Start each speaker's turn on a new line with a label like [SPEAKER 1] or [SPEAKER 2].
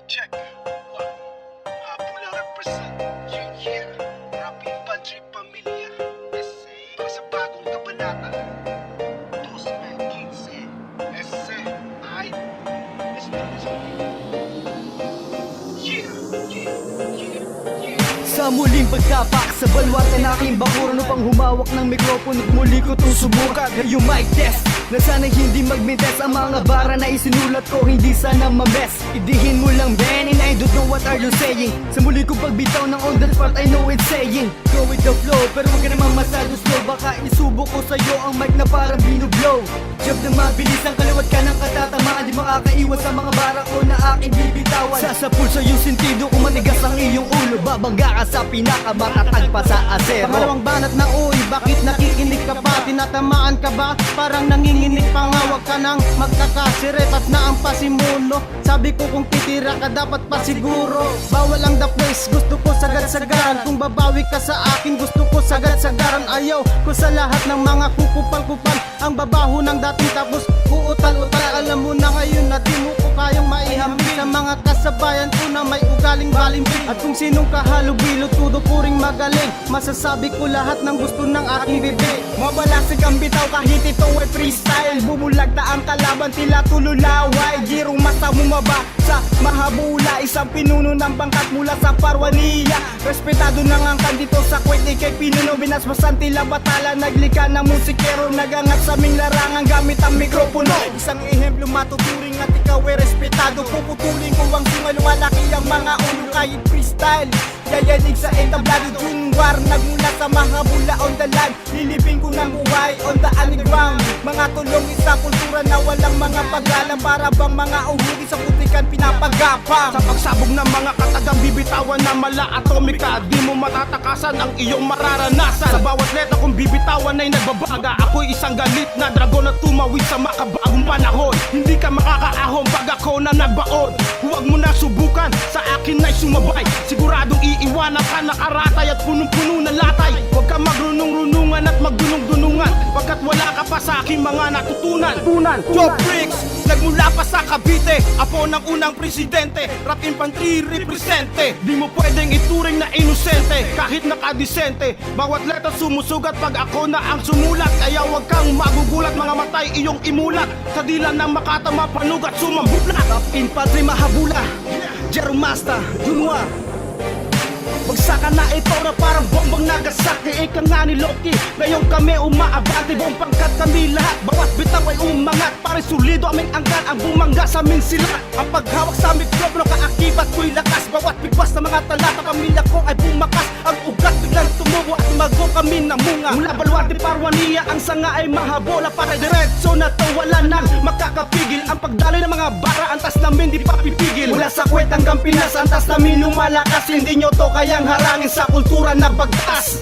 [SPEAKER 1] Check. Habula represent. Yeah. Rapi Padre Pamilya. Para sa bagong kabanata. 2015. Ese. Ay.
[SPEAKER 2] Sa muling pagtapak sa balwatan na aking bakuran upang humawak ng mikropono at muli ko itong subukan. Ngayong mic test na sana hindi magmintes ang mga bara na isinulat ko, hindi sana mames. Idihin mo lang Ben and I don't know what are you saying. Sa muli kong pagbitaw ng on the spot I know it's saying go with the flow, pero huwag ka naman masyado slow. Baka isubok ko sa'yo ang mic na parang binublow. Job na mabilis ang kaliwat ka ng katatamaan. Di makakaiwas sa mga bara ko na aking bibitawan. Sasapul sa iyong sentido kung manigas ang iyong ulo. Babangga ka sa pinakamatatag pa sa asero.
[SPEAKER 3] Pangalawang banat na uy, bakit nakikinig ka pa? Tinatamaan ka ba? Parang nanginginig pa nga. Huwag ka nang magkakasirepat na ang pasimuno. Sabi ko kung titira ka dapat pa siguro. Bawal ang the place, gusto ko sagad-sagaran. Kung babawi ka sa akin, gusto ko sagad-sagaran. Ayaw ko sa lahat ng mga kukupal-kupal. Ang babaho ng dating tapos uutal-utal. Alam mo na ngayon na di mo ko kayang maihambing sa mga kasabayan ko na may ugaling balimbing. At kung sinong kahalubilo, tudo ko ring magaling. Masasabi ko lahat ng gusto ng aking bibig.
[SPEAKER 2] Mabalasig ang bitaw kahit ito ay freestyle. Bumulag na ang kalaban, tila tululaway. Girong mata bumaba sa mahabula. Isang pinuno ng bangkat mula sa Parwania. Respetado nang angkan dito sa kwet, ikay pinuno. Binasbasan tila batala, naglika ng musikero. Nagangat sa aming larangan gamit ang mikropono. Isang ehemplo matuturing at ikaw ay respetado. Puputulin ko ang sungal, malaki ang mga ulo kahit freestyle. Yayanig sa entablado, Junwar nagmula sa mahabula on the land. Lilipin ko ng buhay on the underground. Mga tulong isa kultura na walang mga paglalang. Para bang mga uhuli sa putikan pinapagapang.
[SPEAKER 3] Sa pagsabog ng mga katagang bibitawan na mala atomika, di mo matatakasan ang iyong mararanasan. Sa bawat letra kong bibitawan ay nagbabaga. Ako'y isang galit na dragon na tumawid sa makabagong panahon. Hindi ka makakaahon pag ako na nagbaon. Huwag mo na subukan, sa akin ay sumabay. Siguradong iiwanan ka nakaratay at punong-puno na latay. Huwag ka magrunong-runungan at magdunong-dunungan, pagkat wala ka pa sa aking mga natutunan. Job Bricks, nagmula pa sa Cavite, apo ng unang presidente. Rap infantry represente. Di mo pwedeng ituring na inosente kahit nakadisente. Bawat letra sumusugat pag ako na ang sumulat. Kaya huwag kang magugulat, mga matay iyong imulat. Sa dila ng makatama panugat sumambula.
[SPEAKER 2] Rap infantry mahabula, Jero Master, Junwar. Bagsakan na ito na parang bombang Nagasaki. Ika nga ni Loki, ngayon kami umaabante. Buong pangkat kami lahat, bawat bitaw ay umangat. Pare sulido aming angkan, ang bumangga sa aming silat. Ang paghawak sa mikropono, kaakibat ko'y lakas. Bawat bigwas na mga talata, pamilya ko ay bumakas. Ang ugat biglang tumubo at mago kami namunga. Mula Balwarte Parwania, ang sanga ay mahabola. Para diretso na to, wala nang makakapigil. Ang pagdaloy ng mga bara, antas namin di pa pipigil. Mula sa Kuwait hanggang Pinas, antas namin lumalakas. Hindi nyo to kayang harangin sa kultura na bagtas.